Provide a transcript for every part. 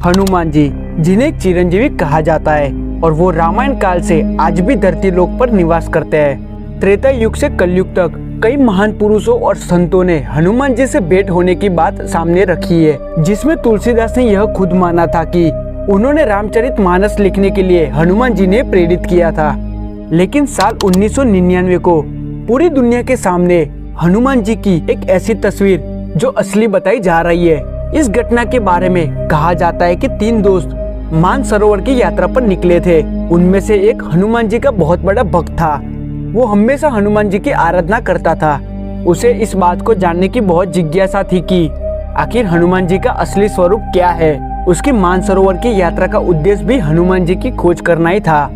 हनुमान जी, जिन्हें एक चिरंजीवी कहा जाता है और वो रामायण काल से आज भी धरती लोक पर निवास करते हैं। त्रेता युग से कलयुग तक कई महान पुरुषों और संतों ने हनुमान जी से भेंट होने की बात सामने रखी है, जिसमें तुलसीदास ने यह खुद माना था कि उन्होंने रामचरितमानस लिखने के लिए हनुमान जी ने प्रेरित किया था। लेकिन साल 1999 को पूरी दुनिया के सामने हनुमान जी की एक ऐसी तस्वीर जो असली बताई जा रही है। इस घटना के बारे में कहा जाता है कि 3 दोस्त मानसरोवर की यात्रा पर निकले थे। उनमें से एक हनुमान जी का बहुत बड़ा भक्त था। वो हमेशा हनुमान जी की आराधना करता था। उसे इस बात को जानने की बहुत जिज्ञासा थी कि आखिर हनुमान जी का असली स्वरूप क्या है। उसकी मानसरोवर की यात्रा का उद्देश्य भी हनुमान जी की खोज करना ही था।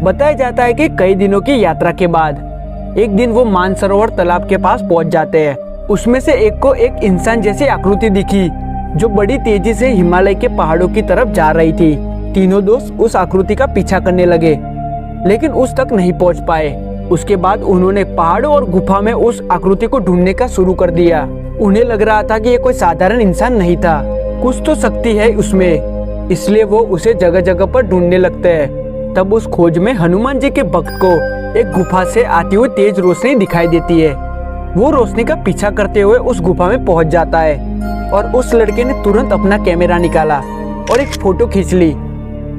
बताया जाता है कि कई दिनों की यात्रा के बाद एक दिन वो मानसरोवर तालाब के पास पहुंच जाते हैं। उसमें से एक को एक इंसान जैसी आकृति दिखी जो बड़ी तेजी से हिमालय के पहाड़ों की तरफ जा रही थी। तीनों दोस्त उस आकृति का पीछा करने लगे, लेकिन उस तक नहीं पहुंच पाए। उसके बाद उन्होंने पहाड़ों और गुफा में उस आकृति को ढूंढने का शुरू कर दिया। उन्हें लग रहा था कि ये कोई साधारण इंसान नहीं था, कुछ तो शक्ति है उसमें, इसलिए वो उसे जगह जगह पर ढूंढने लगते हैं। तब उस खोज में हनुमान जी के भक्त को एक गुफा से आती हुई तेज रोशनी दिखाई देती है। वो रोशनी का पीछा करते हुए उस गुफा में पहुंच जाता है और उस लड़के ने तुरंत अपना कैमरा निकाला और एक फोटो खींच ली।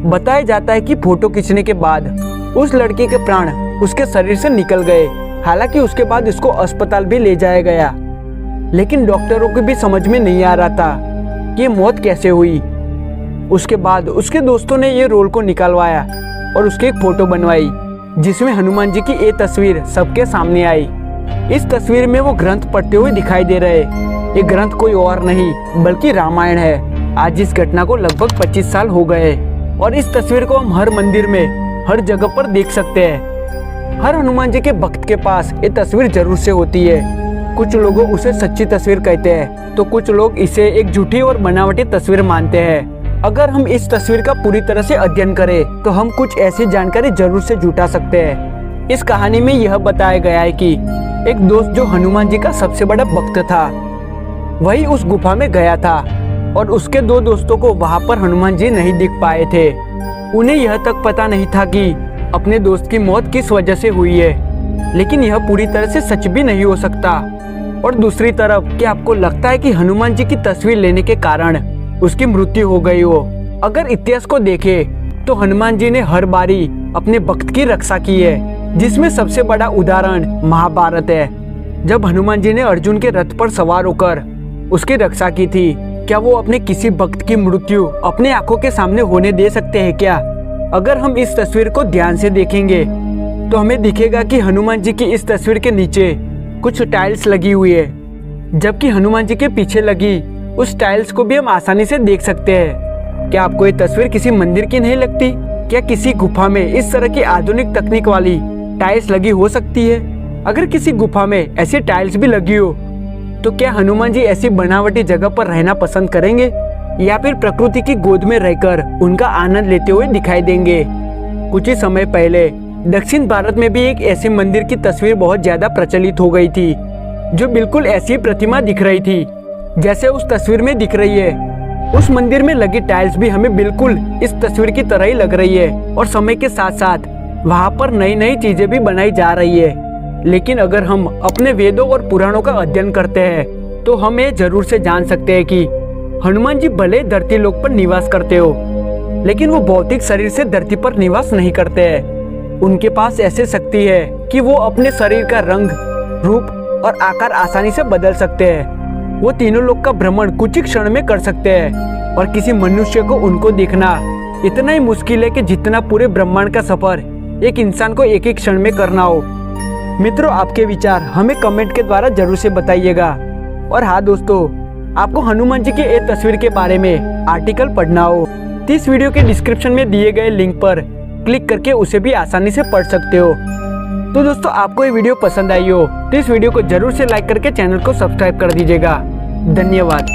बताया जाता है कि फोटो खींचने के बाद उस लड़के के प्राण उसके शरीर से निकल गए। हालांकि उसके बाद उसको अस्पताल भी ले जाया गया, लेकिन डॉक्टरों को भी समझ में नहीं आ रहा था कि ये मौत कैसे हुई। उसके बाद उसके दोस्तों ने ये रोल को निकलवाया और उसकी एक फोटो बनवाई, जिसमें हनुमान जी की ये तस्वीर सबके सामने आई। इस तस्वीर में वो ग्रंथ पढ़ते हुए दिखाई दे रहे। ये ग्रंथ कोई और नहीं बल्कि रामायण है। आज इस घटना को लगभग 25 साल हो गए और इस तस्वीर को हम हर मंदिर में हर जगह पर देख सकते हैं। हर हनुमान जी के भक्त के पास ये तस्वीर जरूर से होती है। कुछ लोगों उसे सच्ची तस्वीर कहते हैं तो कुछ लोग इसे एक झूठी और बनावटी तस्वीर मानते हैं। अगर हम इस तस्वीर का पूरी तरह से अध्ययन करें तो हम कुछ ऐसी जानकारी जरूर से जुटा सकते हैं। इस कहानी में यह बताया गया है कि एक दोस्त जो हनुमान जी का सबसे बड़ा भक्त था, वही उस गुफा में गया था और उसके 2 दोस्तों को वहां पर हनुमान जी नहीं दिख पाए थे। उन्हें यह तक पता नहीं था कि अपने दोस्त की मौत किस वजह से हुई है, लेकिन यह पूरी तरह से सच भी नहीं हो सकता। और दूसरी तरफ, क्या आपको लगता है कि हनुमान जी की तस्वीर लेने के कारण उसकी मृत्यु हो गई हो? अगर इतिहास को देखें तो हनुमान जी ने हर बारी अपने भक्त की रक्षा की है, जिसमें सबसे बड़ा उदाहरण महाभारत है। जब हनुमान जी ने अर्जुन के रथ पर सवार होकर उसकी रक्षा की थी, क्या वो अपने किसी भक्त की मृत्यु अपने आंखों के सामने होने दे सकते हैं क्या? अगर हम इस तस्वीर को ध्यान से देखेंगे तो हमें दिखेगा कि हनुमान जी की इस तस्वीर के नीचे कुछ टाइल्स लगी हुई है, जबकि हनुमान जी के पीछे लगी उस टाइल्स को भी हम आसानी से देख सकते हैं। क्या आपको ये तस्वीर किसी मंदिर की नहीं लगती? क्या किसी गुफा में इस तरह की आधुनिक तकनीक वाली टाइल्स लगी हो सकती है? अगर किसी गुफा में ऐसी टाइल्स भी लगी हो तो क्या हनुमान जी ऐसी बनावटी जगह पर रहना पसंद करेंगे या फिर प्रकृति की गोद में रहकर उनका आनंद लेते हुए दिखाई देंगे? कुछ ही समय पहले दक्षिण भारत में भी एक ऐसे मंदिर की तस्वीर बहुत ज्यादा प्रचलित हो गई थी, जो बिल्कुल ऐसी प्रतिमा दिख रही थी जैसे उस तस्वीर में दिख रही है। उस मंदिर में लगी टाइल्स भी हमें बिल्कुल इस तस्वीर की तरह ही लग रही है और समय के साथ साथ वहाँ पर नई नई चीजें भी बनाई जा रही है। लेकिन अगर हम अपने वेदों और पुराणों का अध्ययन करते हैं तो हम ये जरूर से जान सकते हैं कि हनुमान जी भले धरती लोक पर निवास करते हो, लेकिन वो भौतिक शरीर से धरती पर निवास नहीं करते हैं। उनके पास ऐसी शक्ति है कि वो अपने शरीर का रंग, रूप और आकार आसानी से बदल सकते हैं। वो तीनों लोक का भ्रमण कुछ ही क्षण में कर सकते हैं और किसी मनुष्य को उनको देखना इतना ही मुश्किल है कि जितना पूरे ब्रह्मांड का सफर एक इंसान को एक ही क्षण में करना हो। मित्रों, आपके विचार हमें कमेंट के द्वारा जरूर से बताइएगा। और हाँ दोस्तों, आपको हनुमान जी की एक तस्वीर के बारे में आर्टिकल पढ़ना हो तो इस वीडियो के डिस्क्रिप्शन में दिए गए लिंक पर क्लिक करके उसे भी आसानी से पढ़ सकते हो। तो दोस्तों, आपको ये वीडियो पसंद आई हो तो इस वीडियो को जरूर से लाइक करके चैनल को सब्सक्राइब कर दीजिएगा। धन्यवाद।